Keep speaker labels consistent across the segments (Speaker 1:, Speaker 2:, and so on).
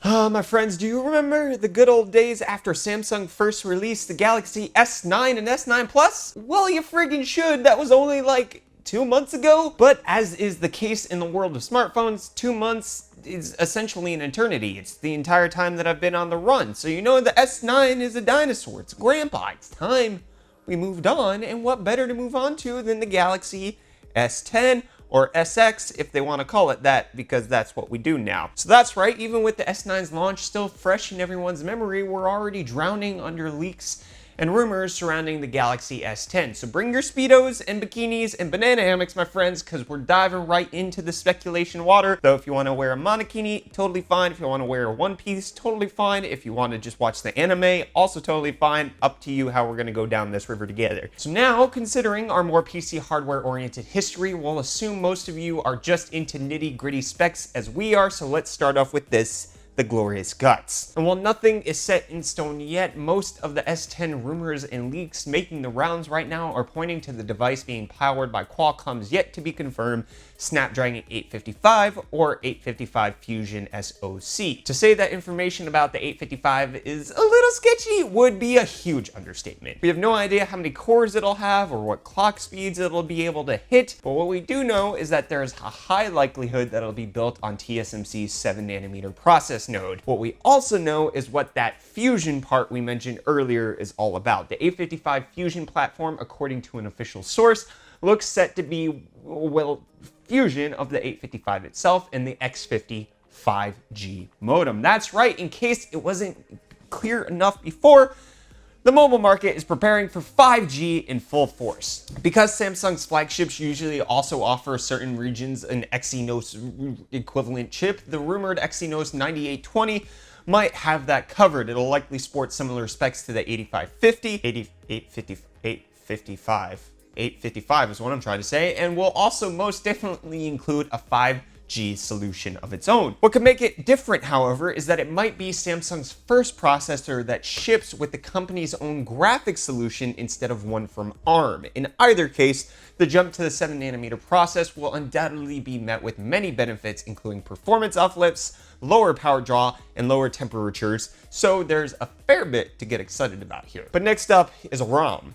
Speaker 1: My friends, do you remember the good old days after Samsung first released the Galaxy S9 and S9 Plus? Well, you friggin' should. That was only like 2 months ago. But as is the case in the world of smartphones, 2 months is essentially an eternity. It's the entire time that I've been on the run. So you know the S9 is a dinosaur. It's grandpa. It's time we moved on. And what better to move on to than the Galaxy S10? Or SX if they want to call it that, because that's what we do now. So that's right, even with the S9's launch still fresh in everyone's memory, we're already drowning under leaks and rumors surrounding the Galaxy S10. So bring your Speedos and bikinis and banana hammocks, my friends, because we're diving right into the speculation water. Though if you want to wear a monokini, totally fine. If you want to wear a one piece, totally fine. If you want to just watch the anime, also totally fine. Up to you how we're going to go down this river together. So now, considering our more PC hardware-oriented history, we'll assume most of you are just into nitty-gritty specs as we are, so let's start off with this. The glorious guts. And while nothing is set in stone yet, most of the S10 rumors and leaks making the rounds right now are pointing to the device being powered by Qualcomm's yet to be confirmed Snapdragon 855 or 855 Fusion SoC. To say that information about the 855 is a little sketchy would be a huge understatement. We have no idea how many cores it'll have or what clock speeds it'll be able to hit, but what we do know is that there's a high likelihood that it'll be built on TSMC's 7nm process node. What we also know is what that Fusion part we mentioned earlier is all about. The 855 Fusion platform, according to an official source, looks set to be, well, fusion of the 855 itself and the X50 5G modem. That's right, in case it wasn't clear enough before, the mobile market is preparing for 5G in full force. Because Samsung's flagships usually also offer certain regions an Exynos equivalent chip, the rumored Exynos 9820 might have that covered. It'll likely sport similar specs to the 8550, 855 is what I'm trying to say, and will also most definitely include a 5G solution of its own. What could make it different, however, is that it might be Samsung's first processor that ships with the company's own graphics solution instead of one from ARM. In either case, the jump to the 7nm process will undoubtedly be met with many benefits, including performance uplifts, lower power draw, and lower temperatures, so there's a fair bit to get excited about here. But next up is Ramstein.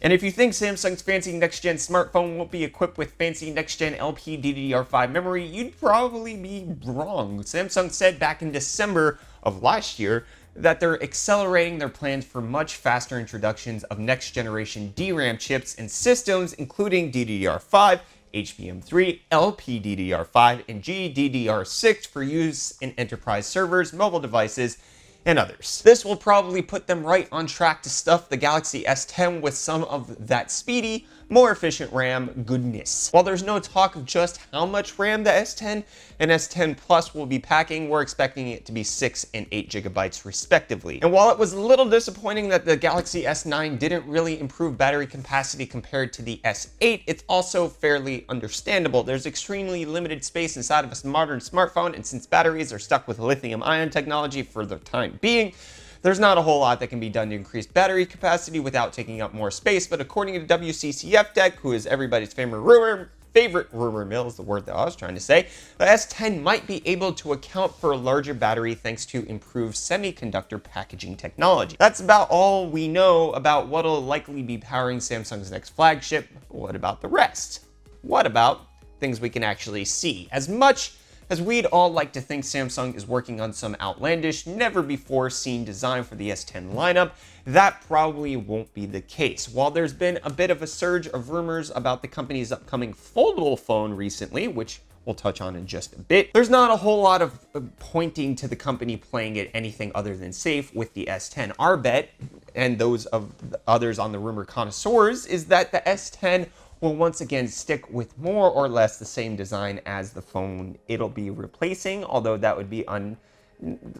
Speaker 1: And if you think Samsung's fancy next-gen smartphone won't be equipped with fancy next-gen LPDDR5 memory, you'd probably be wrong. Samsung said back in December of last year that they're accelerating their plans for much faster introductions of next-generation DRAM chips and systems, including DDR5, HBM3, LPDDR5, and GDDR6 for use in enterprise servers, mobile devices, and others. This will probably put them right on track to stuff the Galaxy S10 with some of that speedy, more efficient RAM goodness. While there's no talk of just how much RAM the S10 and S10 Plus will be packing, we're expecting it to be 6 and 8 gigabytes respectively. And while it was a little disappointing that the Galaxy S9 didn't really improve battery capacity compared to the S8, it's also fairly understandable. There's extremely limited space inside of a modern smartphone, and since batteries are stuck with lithium-ion technology for the time being, there's not a whole lot that can be done to increase battery capacity without taking up more space, but according to WCCF Tech, who is everybody's favorite rumor mill is the word that I was trying to say, the S10 might be able to account for a larger battery thanks to improved semiconductor packaging technology. That's about all we know about what'll likely be powering Samsung's next flagship. What about the rest? What about things we can actually see? As much as we'd all like to think Samsung is working on some outlandish, never-before-seen design for the S10 lineup, that probably won't be the case. While there's been a bit of a surge of rumors about the company's upcoming foldable phone recently, which we'll touch on in just a bit, there's not a whole lot of pointing to the company playing it anything other than safe with the S10. Our bet, and those of the others on the rumor connoisseurs, is that the S10 will once again stick with more or less the same design as the phone it'll be replacing, although that would be a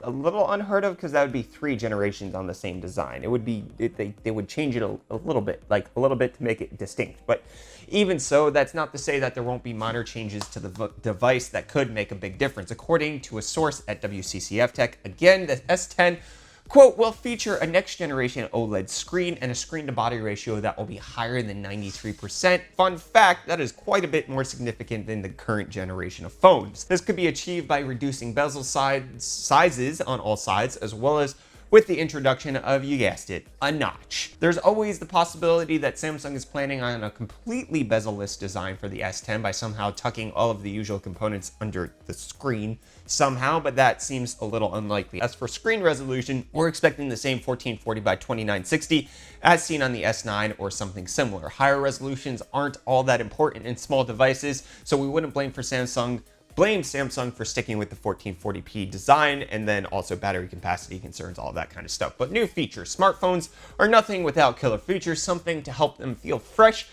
Speaker 1: little unheard of because that would be 3 generations on the same design. It would be, they would change it a little bit, like a little bit to make it distinct. But even so, that's not to say that there won't be minor changes to the device that could make a big difference. According to a source at WCCF Tech, again, the S10 Quote, will feature a next generation OLED screen and a screen to body ratio that will be higher than 93%. Fun fact, that is quite a bit more significant than the current generation of phones. This could be achieved by reducing bezel sizes on all sides, as well as with the introduction of, you guessed it, a notch. There's always the possibility that Samsung is planning on a completely bezel-less design for the S10 by somehow tucking all of the usual components under the screen somehow, but that seems a little unlikely. As for screen resolution, we're expecting the same 1440 by 2960 as seen on the S9 or something similar. Higher resolutions aren't all that important in small devices, so we wouldn't blame Samsung for sticking with the 1440p design, and then also battery capacity concerns, all that kind of stuff. But new features. Smartphones are nothing without killer features, something to help them feel fresh,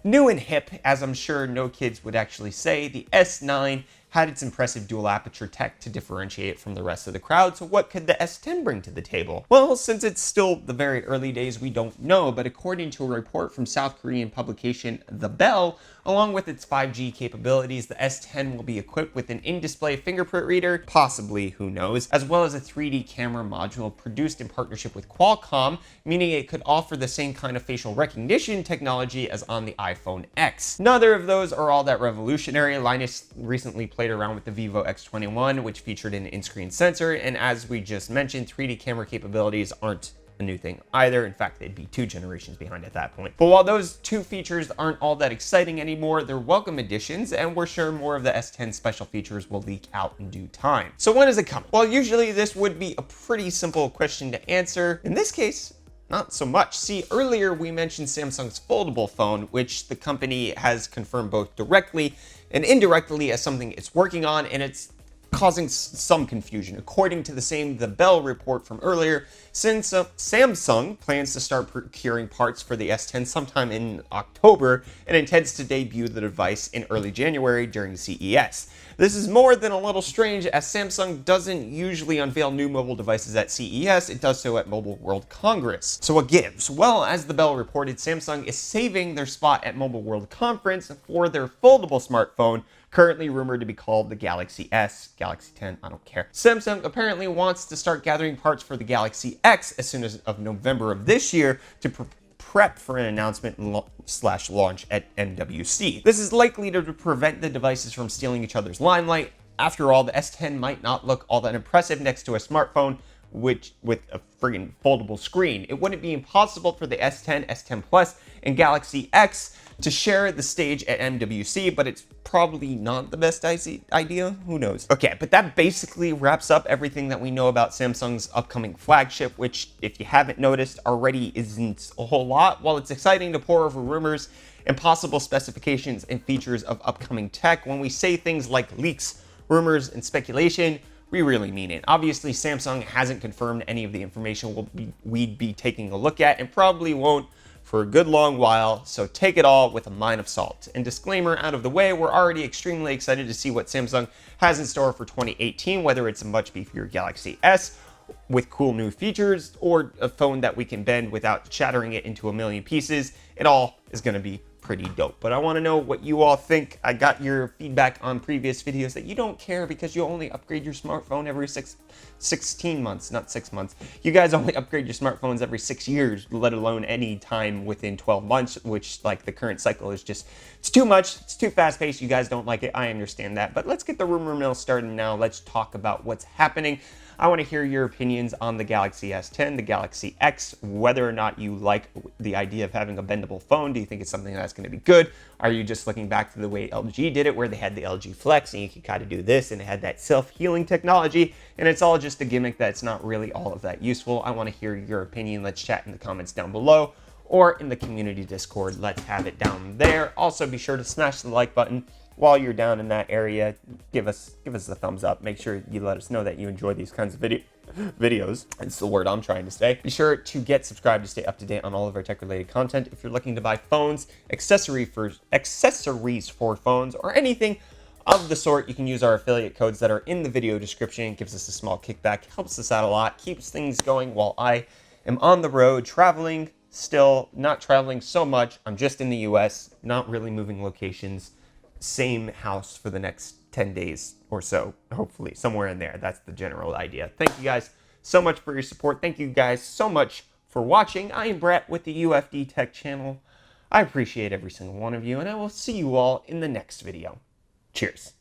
Speaker 1: new and hip, as I'm sure no kids would actually say. The S9 had its impressive dual aperture tech to differentiate it from the rest of the crowd, so what could the S10 bring to the table? Well, since it's still the very early days, we don't know, but according to a report from South Korean publication The Bell, along with its 5G capabilities, the S10 will be equipped with an in-display fingerprint reader, possibly, who knows, as well as a 3D camera module produced in partnership with Qualcomm, meaning it could offer the same kind of facial recognition technology as on the iPhone X. Neither of those are all that revolutionary. Linus recently played around with the Vivo X21, which featured an in-screen sensor, and as we just mentioned, 3D camera capabilities aren't a new thing either. In fact, they'd be 2 generations behind at that point. But while those 2 features aren't all that exciting anymore, they're welcome additions, and we're sure more of the S10 special features will leak out in due time. So when is it coming? Well, usually this would be a pretty simple question to answer. In this case, not so much. See, earlier we mentioned Samsung's foldable phone, which the company has confirmed both directly and indirectly as something it's working on, and it's causing some confusion. According to the Bell report from earlier, since Samsung plans to start procuring parts for the S10 sometime in October and intends to debut the device in early January during CES. This is more than a little strange, as Samsung doesn't usually unveil new mobile devices at CES, it does so at Mobile World Congress. So what gives? Well, as the Bell reported, Samsung is saving their spot at Mobile World Conference for their foldable smartphone, currently rumored to be called the Galaxy S, Galaxy 10, I don't care. Samsung apparently wants to start gathering parts for the Galaxy X as soon as of November of this year to prep for an announcement / launch at MWC. This is likely to prevent the devices from stealing each other's limelight. After all, the S10 might not look all that impressive next to a smartphone with a friggin' foldable screen. It wouldn't be impossible for the S10, S10 Plus, and Galaxy X to share the stage at MWC, but it's probably not the best idea. Who knows? Okay, but that basically wraps up everything that we know about Samsung's upcoming flagship, which, if you haven't noticed already, isn't a whole lot. While it's exciting to pore over rumors and possible specifications and features of upcoming tech, when we say things like leaks, rumors, and speculation, we really mean it. Obviously, Samsung hasn't confirmed any of the information we'd be taking a look at, and probably won't for a good long while, so take it all with a grain of salt. And disclaimer out of the way, we're already extremely excited to see what Samsung has in store for 2018, whether it's a much beefier Galaxy S with cool new features, or a phone that we can bend without shattering it into a million pieces. It all is going to be pretty dope. But I want to know what you all think. I got your feedback on previous videos that you don't care because you only upgrade your smartphone every 16 months, not 6 months. You guys only upgrade your smartphones every 6 years, let alone any time within 12 months, which, like, the current cycle is just, it's too much, it's too fast paced. You guys don't like it. I understand that. But let's get the rumor mill started now. Let's talk about what's happening. I want to hear your opinions on the Galaxy S10, the Galaxy X, whether or not you like the idea of having a bendable phone. Do you think it's something that's going to be good? Are you just looking back to the way LG did it, where they had the LG Flex and you could kind of do this, and it had that self-healing technology, and it's all just a gimmick that's not really all of that useful? I want to hear your opinion. Let's chat in the comments down below or in the community Discord. Let's have it down there. Also, be sure to smash the like button. While you're down in that area, give us the thumbs up. Make sure you let us know that you enjoy these kinds of videos. It's the word I'm trying to say. Be sure to get subscribed to stay up to date on all of our tech-related content. If you're looking to buy phones, accessories for phones, or anything of the sort, you can use our affiliate codes that are in the video description. It gives us a small kickback, helps us out a lot, keeps things going while I am on the road traveling. Still not traveling so much. I'm just in the US, not really moving locations. Same house for the next 10 days or so, hopefully, somewhere in there. That's the general idea. Thank you guys so much for your support. Thank you guys so much for watching. I am Brett with the UFD Tech channel. I appreciate every single one of you, and I will see you all in the next video. Cheers.